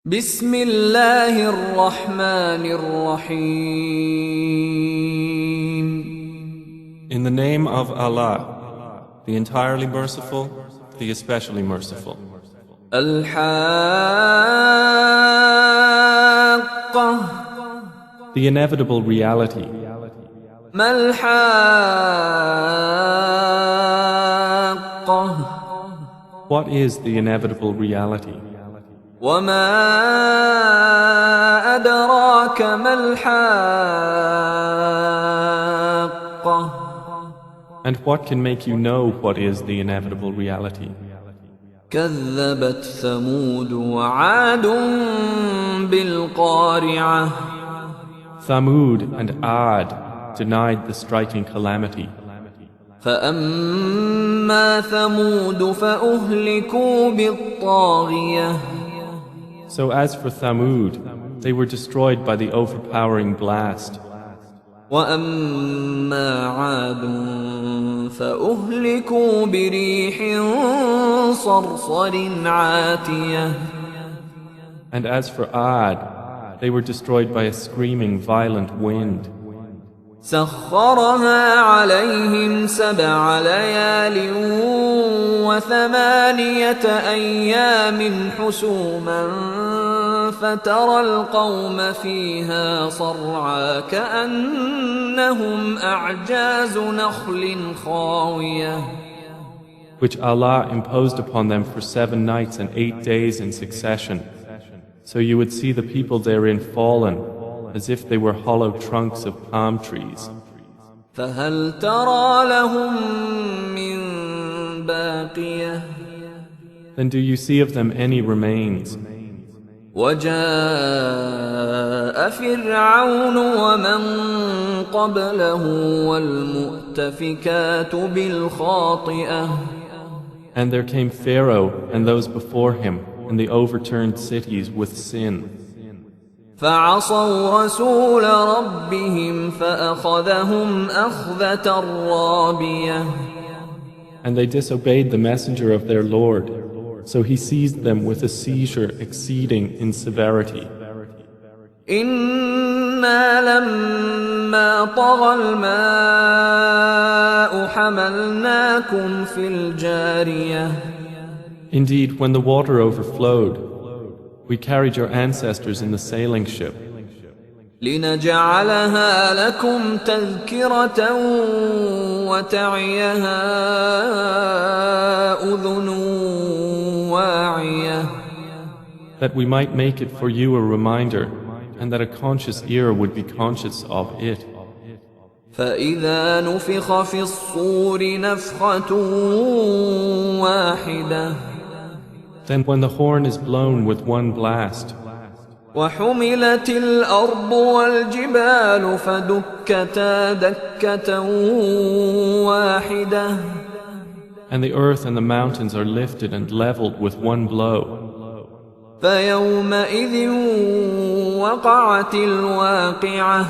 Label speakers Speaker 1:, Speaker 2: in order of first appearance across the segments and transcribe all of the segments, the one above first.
Speaker 1: بسم الله الرحمن الرحيم.
Speaker 2: In the name of Allah, the entirely merciful, the especially merciful.
Speaker 1: الحاقة.
Speaker 2: The inevitable reality.
Speaker 1: ما الحاقة؟
Speaker 2: What is the inevitable reality?
Speaker 1: وما أدراك ما الحاقة؟
Speaker 2: And what can make you know what is the inevitable reality?
Speaker 1: كذبت ثمود وعاد بالقارعة.
Speaker 2: Thamud and Ad denied the striking calamity.
Speaker 1: فأما ثمود فأهلكوا بالطاغية.
Speaker 2: So as for Thamud, they were destroyed by the overpowering blast.
Speaker 1: وأما عاد فأهلكوا بريح صرصر عاتية.
Speaker 2: And as for Ad, they were destroyed by a screaming violent wind.
Speaker 1: سخرها عليهم 7 ليال و8 أيام حسوما فترى القوم فيها صرعى كأنهم أعجاز نخل خاوية.
Speaker 2: Which Allah imposed upon them for 7 nights and 8 days in succession. So you would see the people therein fallen, as if they were hollow trunks of palm trees.
Speaker 1: فهل ترى لهم من باقية.
Speaker 2: Then do you see of them any remains?
Speaker 1: وجاء فرعون ومن قبله والمؤتفكات بالخاطئة.
Speaker 2: And there came Pharaoh and those before him and the overturned cities with sin.
Speaker 1: فعصوا رسول ربهم فأخذهم أخذة رابية.
Speaker 2: And they disobeyed the messenger of their Lord, so he seized them with a seizure exceeding in severity.
Speaker 1: إنا لما طغى الماء حملناكم في الجارية.
Speaker 2: Indeed, when the water overflowed, we carried your ancestors in the sailing ship,
Speaker 1: لنجعلها لكم تذكرة وتعيها أذن واعية.
Speaker 2: that we might make it for you a reminder, and that a conscious ear would be conscious of it.
Speaker 1: فإذا نفخ في الصور نفخة واحدة.
Speaker 2: Then when the horn is blown with one blast,
Speaker 1: وحملت الأرض والجبال فدكتا دكة واحدة.
Speaker 2: and the earth and the mountains are lifted and leveled with one blow,
Speaker 1: فيومئذ وقعت الواقعة.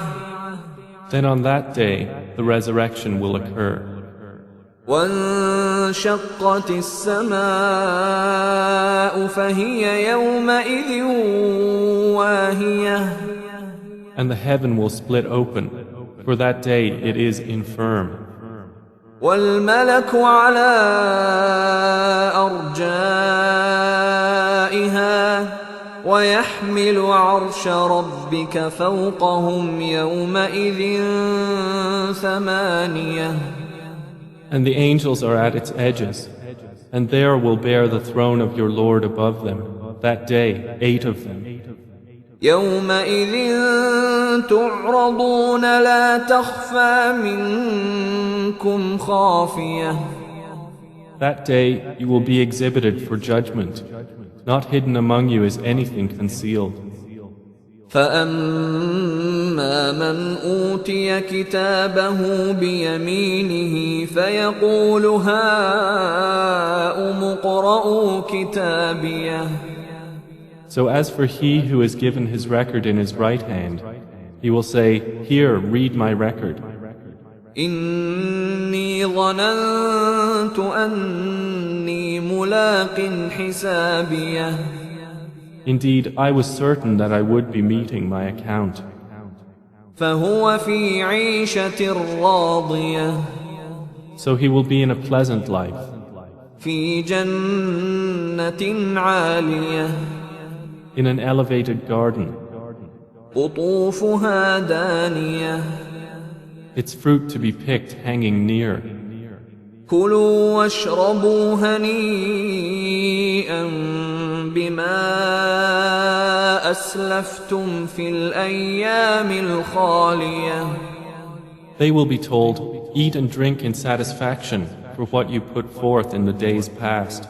Speaker 2: then on that day the resurrection will occur.
Speaker 1: وانشقت السماء فهي يومئذ واهية.
Speaker 2: And the heaven will split open, for that day it is infirm.
Speaker 1: والملك على أرجائها ويحمل عرش ربك فوقهم يومئذ 8.
Speaker 2: And the angels are at its edges, and there will bear the throne of your Lord above them. That day, 8 of them.
Speaker 1: يومئذ تعرضون لا تخفى منكم خافية.
Speaker 2: That day you will be exhibited for judgment. Not hidden among you is anything concealed.
Speaker 1: فأما من أوتي كتابه بيمينه فيقول هاؤم اقرءوا كتابيه.
Speaker 2: So as for he who is given his record in his right hand, he will say, "Here, read my record.
Speaker 1: إني ظننت أني ملاق حسابيه.
Speaker 2: Indeed, I was certain that I would be meeting my account.
Speaker 1: فهو في عيشة راضية
Speaker 2: So he will be in a pleasant life,
Speaker 1: في جنة عالية
Speaker 2: in an elevated garden,
Speaker 1: قطوفها دانية
Speaker 2: its fruit to be picked hanging near.
Speaker 1: كلوا واشربوا هنيئا بما أسلفتم في الأيام الخالية.
Speaker 2: They will be told, eat and drink in satisfaction for what you put forth in the days past.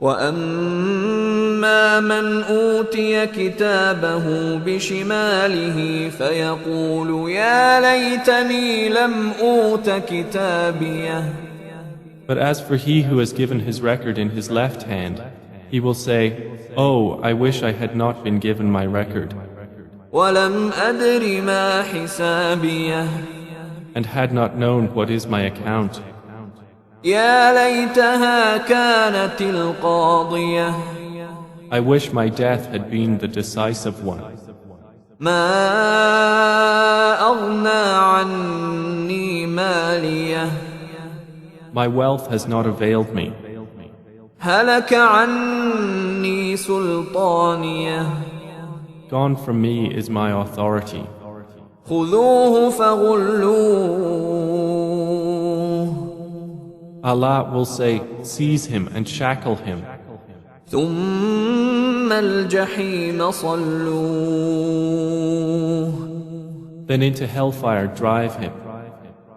Speaker 1: وأما من أوتي كتابه بشماله فيقول يا ليتني لم أوت كتابيه.
Speaker 2: But as for he who has given his record in his left hand, he will say, Oh, I wish I had not been given my record,
Speaker 1: ولم أدر ما حسابيه.
Speaker 2: and had not known what is my account.
Speaker 1: يا ليتها كانت القاضية.
Speaker 2: I wish my death had been the decisive one.
Speaker 1: ما أغنى عني ماليه.
Speaker 2: My wealth has not availed me.
Speaker 1: هلك عني سلطانيه.
Speaker 2: Gone from me is my authority.
Speaker 1: خذوه فغلوه.
Speaker 2: Allah will say, seize him and shackle him.
Speaker 1: ثم الجحيم صلوه.
Speaker 2: Then into hellfire drive him.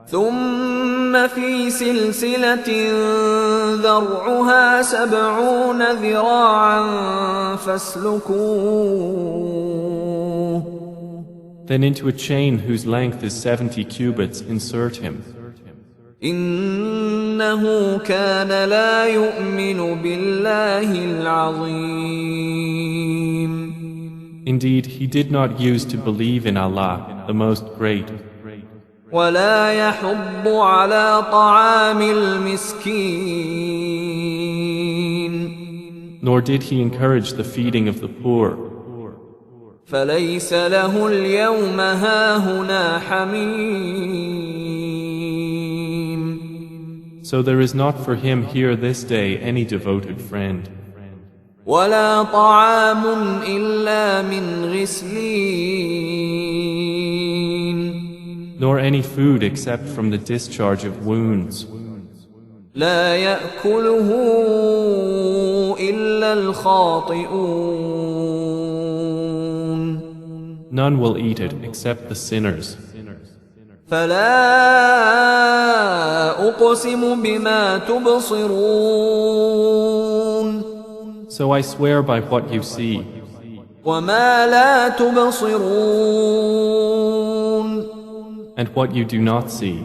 Speaker 1: ثم في سلسلة ذرعها 70 ذراعا فاسلكوه.
Speaker 2: Then into a chain whose length is 70 cubits insert him.
Speaker 1: إنه كان لا يؤمن بالله العظيم.
Speaker 2: Indeed, he did not use to believe in Allah, the Most Great.
Speaker 1: ولا يحض على طعام المسكين.
Speaker 2: Nor did he encourage the feeding of the poor.
Speaker 1: فليس له اليوم هاهنا حميم.
Speaker 2: So there is not for him here this day any devoted friend.
Speaker 1: ولا طعام إلا من غسلين.
Speaker 2: Nor any food except from the discharge of wounds.
Speaker 1: لا يأكله إلا الخاطئون.
Speaker 2: None will eat it except the sinners.
Speaker 1: فلا أقسم بما تبصرون.
Speaker 2: So I swear by what you see,
Speaker 1: وما لا تبصرون.
Speaker 2: and what you do not see.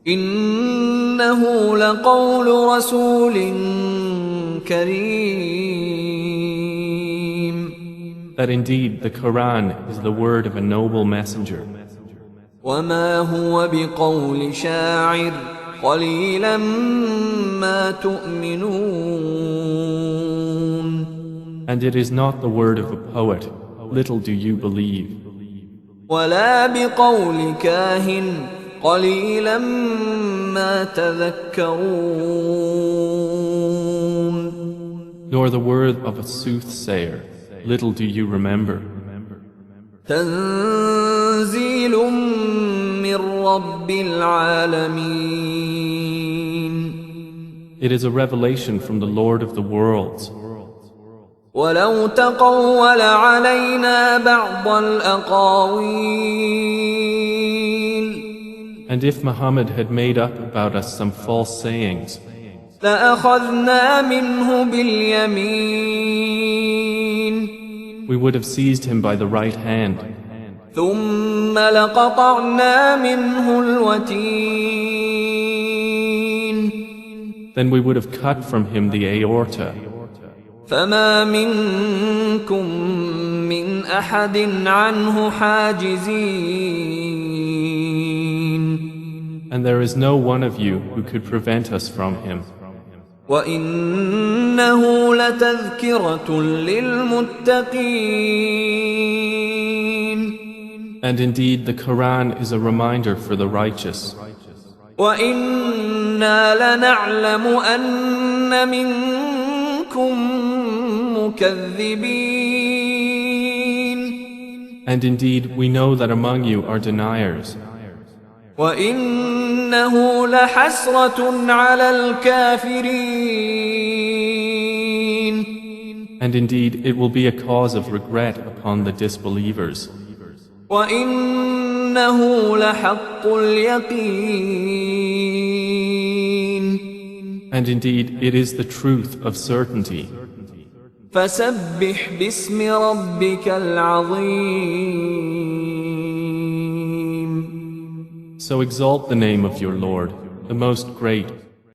Speaker 1: إنه لقول رسول كريم.
Speaker 2: That indeed the Quran is the word of a noble messenger.
Speaker 1: وما هو بقول شاعر قليلا ما تؤمنون.
Speaker 2: And it is not the word of a poet, little do you believe.
Speaker 1: ولا بقول كاهن قليلا ما تذكرون.
Speaker 2: Nor the word of a soothsayer, little do you remember.
Speaker 1: تنزيل من رب العالمين. It
Speaker 2: is a revelation from the Lord of the worlds.
Speaker 1: ولو تقول علينا بعض الأقاويل.
Speaker 2: And if Muhammad had made up about us some false sayings,
Speaker 1: لأخذنا منه باليمين.
Speaker 2: we would have seized him by the right hand.
Speaker 1: ثم لقطعنا منه الوتين.
Speaker 2: Then we would have cut from him the aorta.
Speaker 1: فما منكم من أحد عنه حاجزين.
Speaker 2: And there is no one of you who could prevent us from him.
Speaker 1: وإنه لتذكرة للمتقين.
Speaker 2: And indeed, the Quran is a reminder for the righteous.
Speaker 1: وَإِنَّا لَنَعْلَمُ أَنَّ مِنكُم مُكَذِّبِينَ.
Speaker 2: And indeed, we know that among you are deniers.
Speaker 1: وَإِنَّهُ لَحَسْرَةٌ عَلَى الْكَافِرِينَ.
Speaker 2: And indeed, it will be a cause of regret upon the disbelievers.
Speaker 1: وَإِنَّهُ لَحَقُّ الْيَقِينِ.
Speaker 2: And indeed, it is the truth of certainty.
Speaker 1: فَسَبِّحْ بِاسْمِ رَبِّكَ الْعَظِيمِ.
Speaker 2: So exalt the name of your Lord, the most great.